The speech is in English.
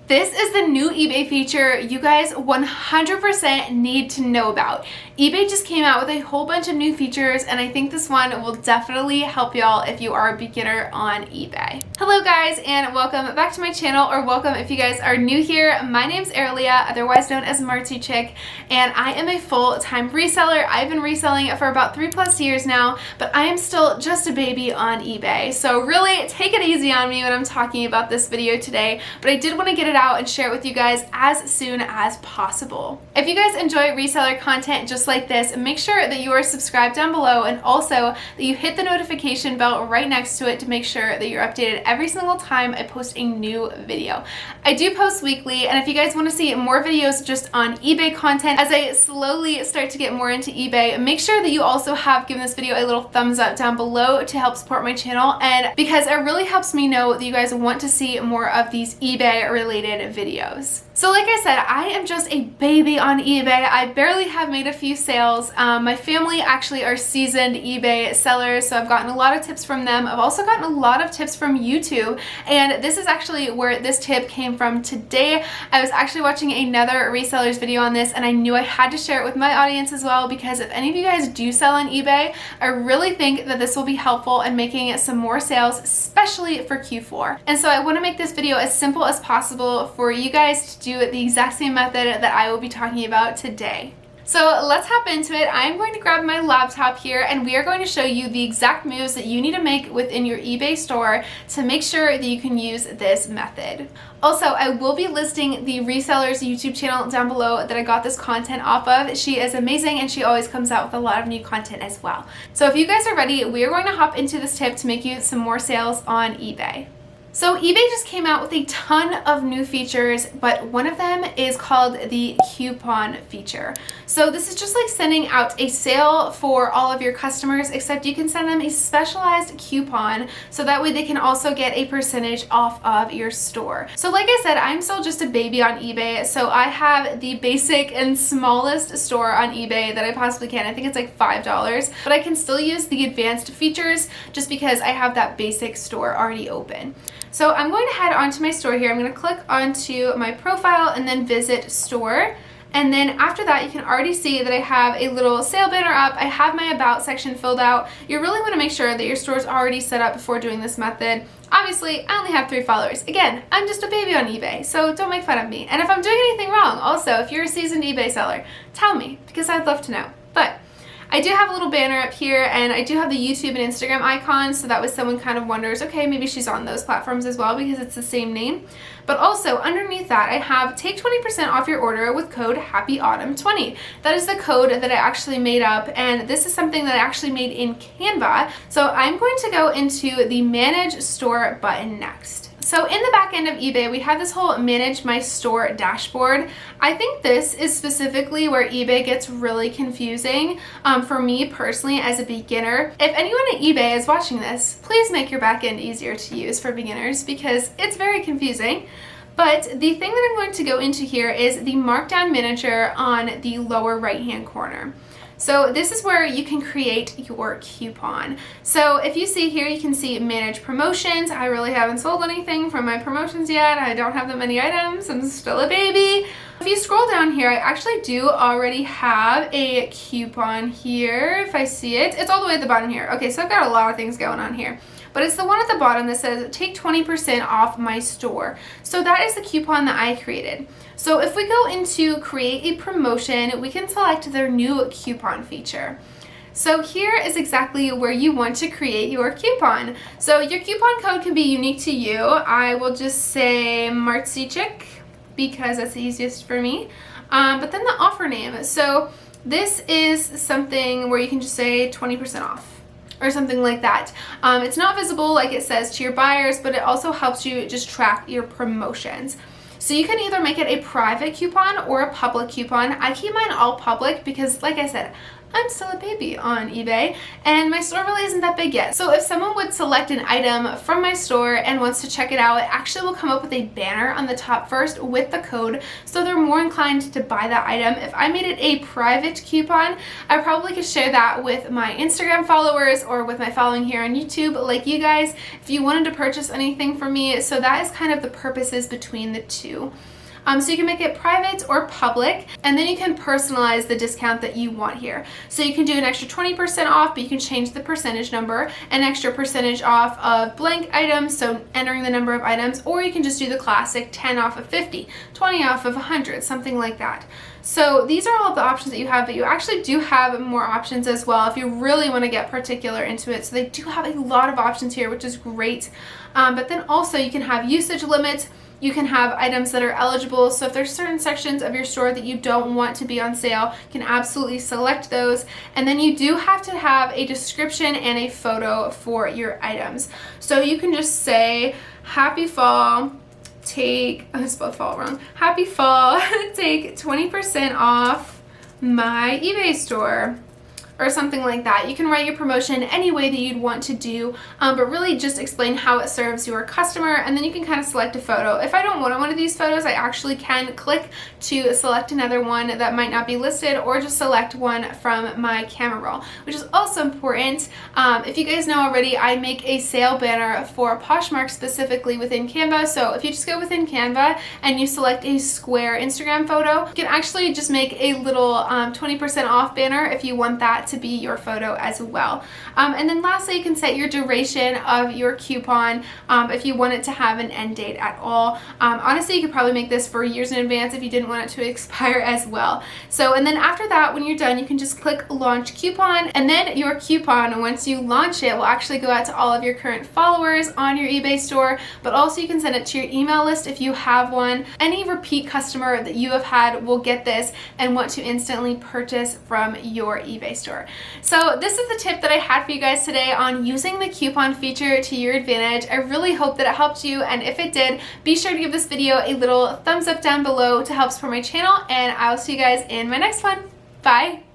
This is the new eBay feature you guys 100% need to know about. eBay just came out with a whole bunch of new features, and I think this one will definitely help y'all if you are a beginner on eBay. Hello guys, and welcome back to my channel, or welcome if you guys are new here. My name's Arilia, otherwise known as martziechic, and I am a full-time reseller. I've been reselling for about 3+ years now, but I am still just a baby on eBay. So really take it easy on me when I'm talking about this video today, but I did want to get it out and share it with you guys as soon as possible. If you guys enjoy reseller content just like this, make sure that you are subscribed down below, and also that you hit the notification bell right next to it to make sure that you're updated every single time I post a new video. I do post weekly, and if you guys want to see more videos just on eBay content as I slowly start to get more into eBay, make sure that you also have given this video a little thumbs up down below to help support my channel, and because it really helps me know that you guys want to see more of these eBay related videos. So like I said, I am just a baby on eBay. I barely have made a few sales. My family actually are seasoned eBay sellers, so I've gotten a lot of tips from them. I've also gotten a lot of tips from YouTube, and this is actually where this tip came from today. I was actually watching another reseller's video on this, and I knew I had to share it with my audience as well, because if any of you guys do sell on eBay, I really think that this will be helpful in making some more sales, especially for Q4. And so I want to make this video as simple as possible for you guys to do the exact same method that I will be talking about today. So let's hop into it. I'm going to grab my laptop here, and we are going to show you the exact moves that you need to make within your eBay store to make sure that you can use this method. Also, I will be listing the reseller's YouTube channel down below that I got this content off of. She is amazing, and she always comes out with a lot of new content as well. So if you guys are ready, we are going to hop into this tip to make you some more sales on eBay. So eBay just came out with a ton of new features, but one of them is called the coupon feature. So this is just like sending out a sale for all of your customers, except you can send them a specialized coupon, so that way they can also get a percentage off of your store. So like I said, I'm still just a baby on eBay, so I have the basic and smallest store on eBay that I possibly can. I think it's like $5, but I can still use the advanced features just because I have that basic store already open. So I'm going to head onto my store here. I'm going to click onto my profile and then visit store. And then after that, you can already see that I have a little sale banner up. I have my about section filled out. You really want to make sure that your store is already set up before doing this method. Obviously, I only have 3 followers. Again, I'm just a baby on eBay, so don't make fun of me. And if I'm doing anything wrong, also, if you're a seasoned eBay seller, tell me, because I'd love to know. But I do have a little banner up here, and I do have the YouTube and Instagram icons, so that way someone kind of wonders, okay, maybe she's on those platforms as well, because it's the same name. But also underneath that, I have take 20% off your order with code HAPPYAUTUMN20. That is the code that I actually made up, and this is something that I actually made in Canva. So I'm going to go into the Manage Store button next. So in the back end of eBay, we have this whole Manage My Store dashboard. I think this is specifically where eBay gets really confusing for me personally as a beginner. If anyone at eBay is watching this, please make your back end easier to use for beginners, because it's very confusing. But the thing that I'm going to go into here is the Markdown Manager on the lower right-hand corner. So this is where you can create your coupon. So if you see here, you can see manage promotions. I really haven't sold anything from my promotions yet. I don't have that many items. I'm still a baby. If you scroll down here, I actually do already have a coupon here. If I see it, it's all the way at the bottom here. Okay, so I've got a lot of things going on here. But it's the one at the bottom that says take 20% off my store. So that is the coupon that I created. So if we go into create a promotion, we can select their new coupon feature. So here is exactly where you want to create your coupon. So your coupon code can be unique to you. I will just say martziechic, because that's the easiest for me. But then the offer name. So this is something where you can just say 20% off, or something like that. It's not visible like it says to your buyers, but it also helps you just track your promotions. So you can either make it a private coupon or a public coupon. I keep mine all public because, like I said, I'm still a baby on eBay and my store really isn't that big yet. So if someone would select an item from my store and wants to check it out, it actually will come up with a banner on the top first with the code, so they're more inclined to buy that item. If I made it a private coupon, I probably could share that with my Instagram followers or with my following here on YouTube, like you guys, if you wanted to purchase anything from me. So that is kind of the purposes between the two. So you can make it private or public, and then you can personalize the discount that you want here. So you can do an extra 20% off, but you can change the percentage number, an extra percentage off of blank items, so entering the number of items, or you can just do the classic 10 off of 50, 20 off of 100, something like that. So these are all of the options that you have, but you actually do have more options as well if you really want to get particular into it. So they do have a lot of options here, which is great. But then also you can have usage limits. You can have items that are eligible. So if there's certain sections of your store that you don't want to be on sale, you can absolutely select those. And then you do have to have a description and a photo for your items. So you can just say, happy fall, I spelled fall wrong. Happy fall, take 20% off my eBay store, or something like that. You can write your promotion any way that you'd want to do, but really just explain how it serves your customer, and then you can kind of select a photo. If I don't want one of these photos, I actually can click to select another one that might not be listed, or just select one from my camera roll, which is also important. If you guys know already, I make a sale banner for Poshmark specifically within Canva. So if you just go within Canva and you select a square Instagram photo, you can actually just make a little 20% off banner if you want that to be your photo as well. And then lastly, you can set your duration of your coupon if you want it to have an end date at all. Honestly, you could probably make this for years in advance if you didn't want it to expire as well. So, and then after that, when you're done, you can just click launch coupon, and then your coupon, once you launch it, will actually go out to all of your current followers on your eBay store, but also you can send it to your email list if you have one. Any repeat customer that you have had will get this and want to instantly purchase from your eBay store. So this is the tip that I had for you guys today on using the coupon feature to your advantage. I really hope that it helped you, and if it did, be sure to give this video a little thumbs up down below to help support my channel, and I'll see you guys in my next one. Bye!